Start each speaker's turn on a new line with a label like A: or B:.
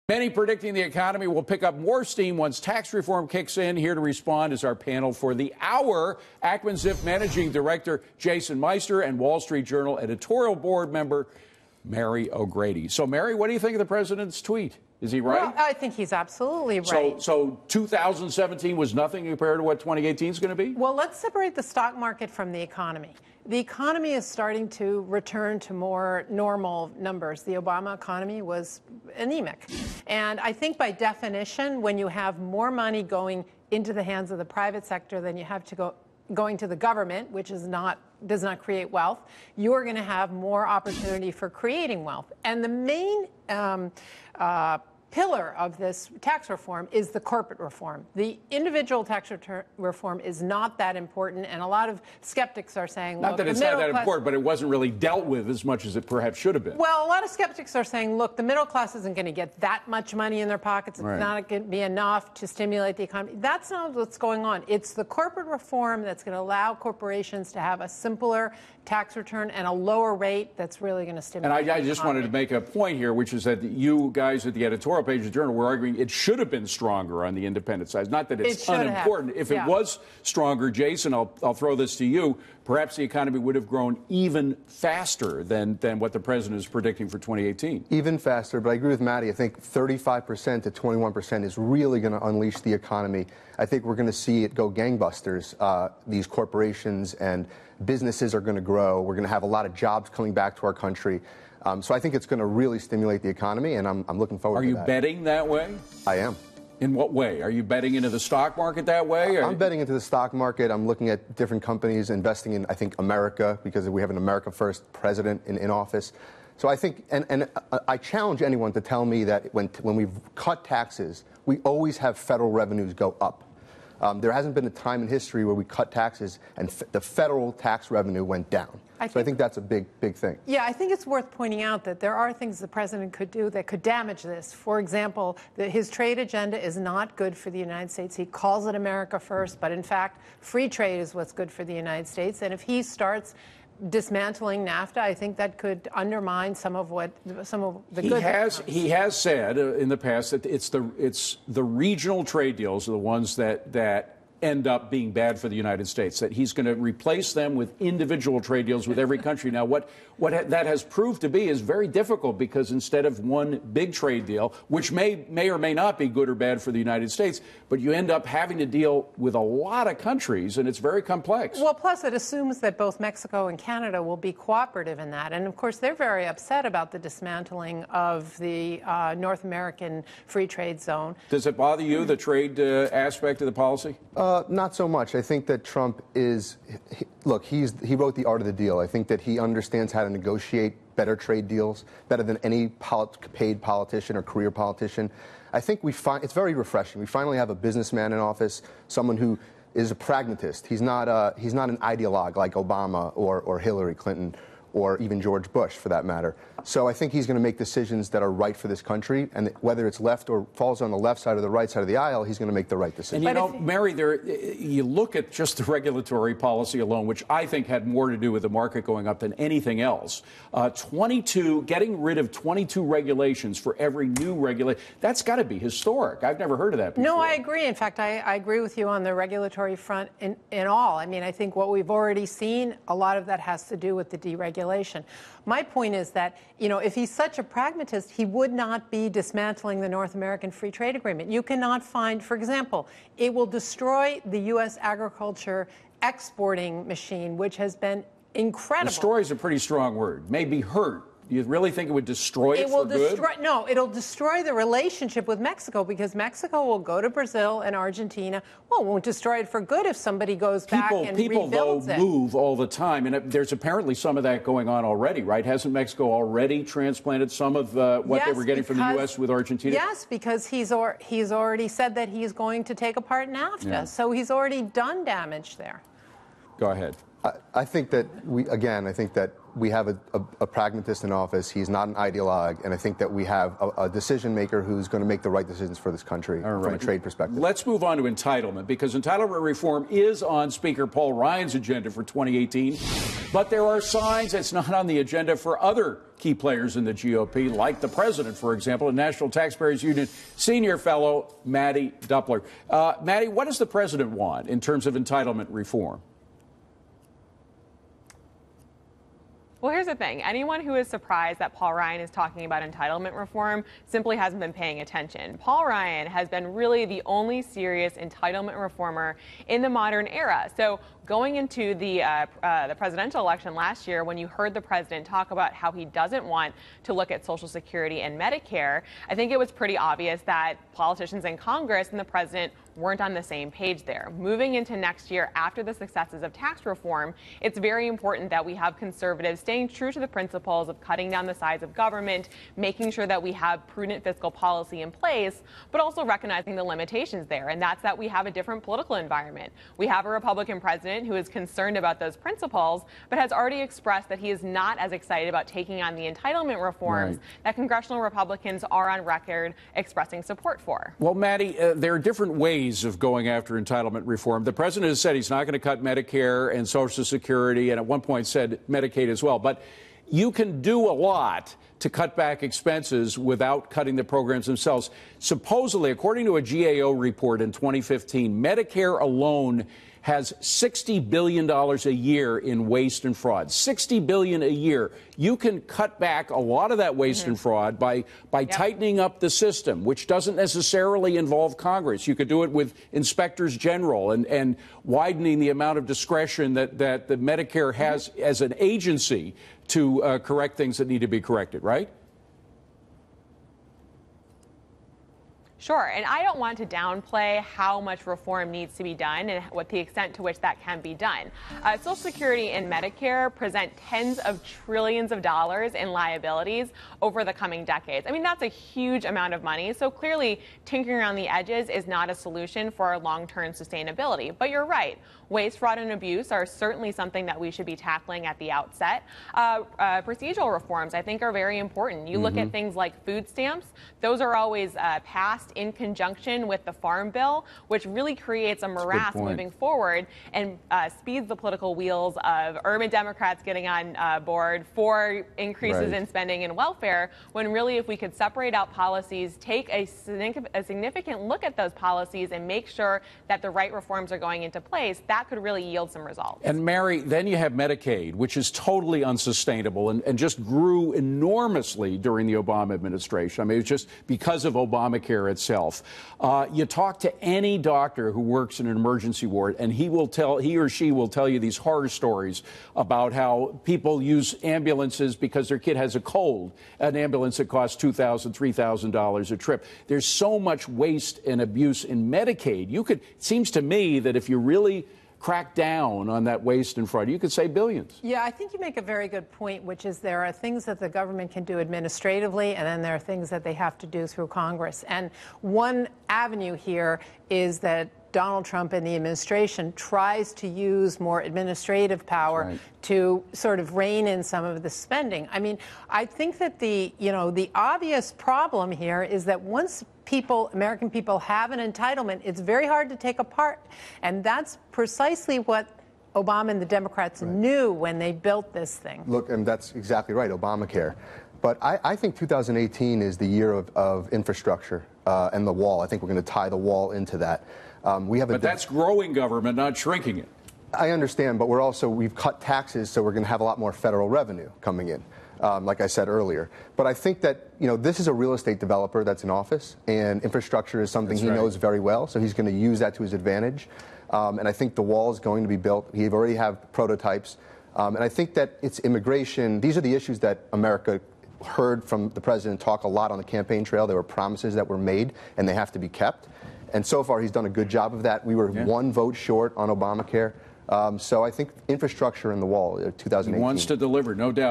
A: Many predicting the economy will pick up more steam once tax reform kicks in. Here to respond is our panel for the hour, Ackman Ziff Managing Director Jason Meister and Wall Street Journal editorial board member Mary O'Grady. So, Mary, what do you think of the president's tweet? Is he right?
B: Well, I think he's absolutely right.
A: So 2017 was nothing compared to what 2018 is going to be?
B: Well, let's separate the stock market from the economy. The economy is starting to return to more normal numbers. The Obama economy was anemic. And I think by definition, when you have more money going into the hands of the private sector than you have to going to the government, which does not create wealth, you're going to have more opportunity for creating wealth. And the main pillar of this tax reform is the corporate reform. The individual tax reform is not that important, and a lot of skeptics are saying,
A: not that it's not that important, but it wasn't really dealt with as much as it perhaps should have been.
B: Well, a lot of skeptics are saying, look, the middle class isn't going to get that much money in their pockets. It's not going to be enough to stimulate the economy. That's not what's going on. It's the corporate reform that's going to allow corporations to have a simpler tax return and a lower rate that's really going to stimulate
A: And I just wanted to make a point here, which is that you guys at the editorial page of the Journal were arguing it should have been stronger on the independent side. Not that it's unimportant. If it was stronger, Jason, I'll throw this to you. Perhaps the economy would have grown even faster than what the president is predicting for 2018.
C: Even faster, but I agree with Mattie. I think 35% to 21% is really going to unleash the economy. I think we're going to see it go gangbusters. These corporations and businesses are going to grow. We're going to have a lot of jobs coming back to our country. So I think it's going to really stimulate the economy, and I'm looking forward to that.
A: Are you betting that way?
C: I am.
A: In what way? Are you betting into the stock market that way?
C: I'm betting into the stock market. I'm looking at different companies investing in, I think, America, because we have an America First president in office. So I think, and I challenge anyone to tell me that when we've cut taxes, we always have federal revenues go up. There hasn't been a time in history where we cut taxes and the federal tax revenue went down. I think that's a big thing.
B: Yeah, I think it's worth pointing out that there are things the president could do that could damage this. For example, his trade agenda is not good for the United States. He calls it America First, but in fact, free trade is what's good for the United States. And if he starts dismantling NAFTA, I think that could undermine some of the good.
A: He has said in the past that it's the regional trade deals are the ones that end up being bad for the United States, that he's going to replace them with individual trade deals with every country. Now, what that has proved to be is very difficult, because instead of one big trade deal, which may or may not be good or bad for the United States, but you end up having to deal with a lot of countries, and it's very complex.
B: Well, plus it assumes that both Mexico and Canada will be cooperative in that. And, of course, they're very upset about the dismantling of the North American free trade zone.
A: Does it bother you, the trade aspect of the policy?
C: Not so much. I think that Trump is, look, he wrote The Art of the Deal. I think that he understands how to negotiate better trade deals, better than any paid politician or career politician. I think it's very refreshing. We finally have a businessman in office, someone who is a pragmatist. He's not an ideologue like Obama or Hillary Clinton or even George Bush, for that matter. So I think he's going to make decisions that are right for this country, and whether it's left or falls on the left side or the right side of the aisle, he's going to make the right decision.
A: And Mary, you look at just the regulatory policy alone, which I think had more to do with the market going up than anything else. Getting rid of 22 regulations for every new regulation, that's got to be historic. I've never heard of that before.
B: No, I agree. In fact, I agree with you on the regulatory front in all. I mean, I think what we've already seen, a lot of that has to do with the deregulation. My point is that, if he's such a pragmatist, he would not be dismantling the North American Free Trade Agreement. You cannot find, for example, it will destroy the U.S. agriculture exporting machine, which has been incredible.
A: Destroy is a pretty strong word. Maybe hurt. You really think it would destroy it for good?
B: No, it'll destroy the relationship with Mexico, because Mexico will go to Brazil and Argentina. Well, it won't destroy it for good if somebody goes back and rebuilds it.
A: People, though, move all the time, and there's apparently some of that going on already, right? Hasn't Mexico already transplanted some of what they were getting from the U.S. with Argentina?
B: Yes, because he's already said that he's going to take apart NAFTA, so he's already done damage there.
A: Go ahead.
C: I think that we have a pragmatist in office. He's not an ideologue, and I think that we have a decision maker who's going to make the right decisions for this country from a trade perspective.
A: Let's move on to entitlement, because entitlement reform is on Speaker Paul Ryan's agenda for 2018. But there are signs it's not on the agenda for other key players in the GOP, like the president, for example, and National Taxpayers Union senior fellow Mattie Duppler. Mattie, what does the president want in terms of entitlement reform?
D: Well, here's the thing. Anyone who is surprised that Paul Ryan is talking about entitlement reform simply hasn't been paying attention. Paul Ryan has been really the only serious entitlement reformer in the modern era. So going into the presidential election last year, when you heard the president talk about how he doesn't want to look at Social Security and Medicare, I think it was pretty obvious that politicians in Congress and the president weren't on the same page there. Moving into next year, after the successes of tax reform, it's very important that we have conservatives staying true to the principles of cutting down the size of government, making sure that we have prudent fiscal policy in place, but also recognizing the limitations there. And that's that we have a different political environment. We have a Republican president who is concerned about those principles, but has already expressed that he is not as excited about taking on the entitlement reforms that congressional Republicans are on record expressing support for.
A: Well, Mattie, there are different ways of going after entitlement reform. The president has said he's not going to cut Medicare and Social Security, and at one point said Medicaid as well. But you can do a lot to cut back expenses without cutting the programs themselves. Supposedly, according to a GAO report in 2015, Medicare alone has $60 billion a year in waste and fraud. $60 billion a year. You can cut back a lot of that waste and fraud by tightening up the system, which doesn't necessarily involve Congress. You could do it with inspectors general and widening the amount of discretion that the Medicare has as an agency to correct things that need to be corrected, right?
D: Sure, and I don't want to downplay how much reform needs to be done and what the extent to which that can be done. Social Security and Medicare present tens of trillions of dollars in liabilities over the coming decades. I mean, that's a huge amount of money, so clearly tinkering around the edges is not a solution for our long-term sustainability. But you're right. Waste, fraud, and abuse are certainly something that we should be tackling at the outset. Procedural reforms, I think, are very important. You look at things like food stamps. Those are always passed in conjunction with the Farm Bill, which really creates a morass moving forward and speeds the political wheels of urban Democrats getting on board for increases in spending and welfare, when really if we could separate out policies, take a significant look at those policies and make sure that the right reforms are going into place, that could really yield some results.
A: And Mary, then you have Medicaid, which is totally unsustainable and just grew enormously during the Obama administration. I mean, it's just because of Obamacare itself. You talk to any doctor who works in an emergency ward, and he or she will tell you these horror stories about how people use ambulances because their kid has a cold, an ambulance that costs $2,000, $3,000 a trip. There's so much waste and abuse in Medicaid. It seems to me that if you really crack down on that waste and fraud, you could save billions.
B: Yeah, I think you make a very good point, which is there are things that the government can do administratively, and then there are things that they have to do through Congress. And one avenue here is that Donald Trump and the administration tries to use more administrative power to sort of rein in some of the spending. I mean, I think that the obvious problem here is that once American people have an entitlement, it's very hard to take apart. And that's precisely what Obama and the Democrats knew when they built this thing.
C: Look, and that's exactly right, Obamacare. But I think 2018 is the year of infrastructure and the wall. I think we're going to tie the wall into that.
A: But that's growing government, not shrinking it.
C: I understand, but we've cut taxes, so we're going to have a lot more federal revenue coming in, like I said earlier. But I think that, this is a real estate developer that's in office, and infrastructure is something he knows very well, so he's going to use that to his advantage. And I think the wall is going to be built. He already have prototypes. And I think that it's immigration. These are the issues that America heard from the president talk a lot on the campaign trail. There were promises that were made, and they have to be kept. And so far, he's done a good job of that. We were one vote short on Obamacare. So I think infrastructure and the wall, 2018.
A: He wants to deliver, no doubt.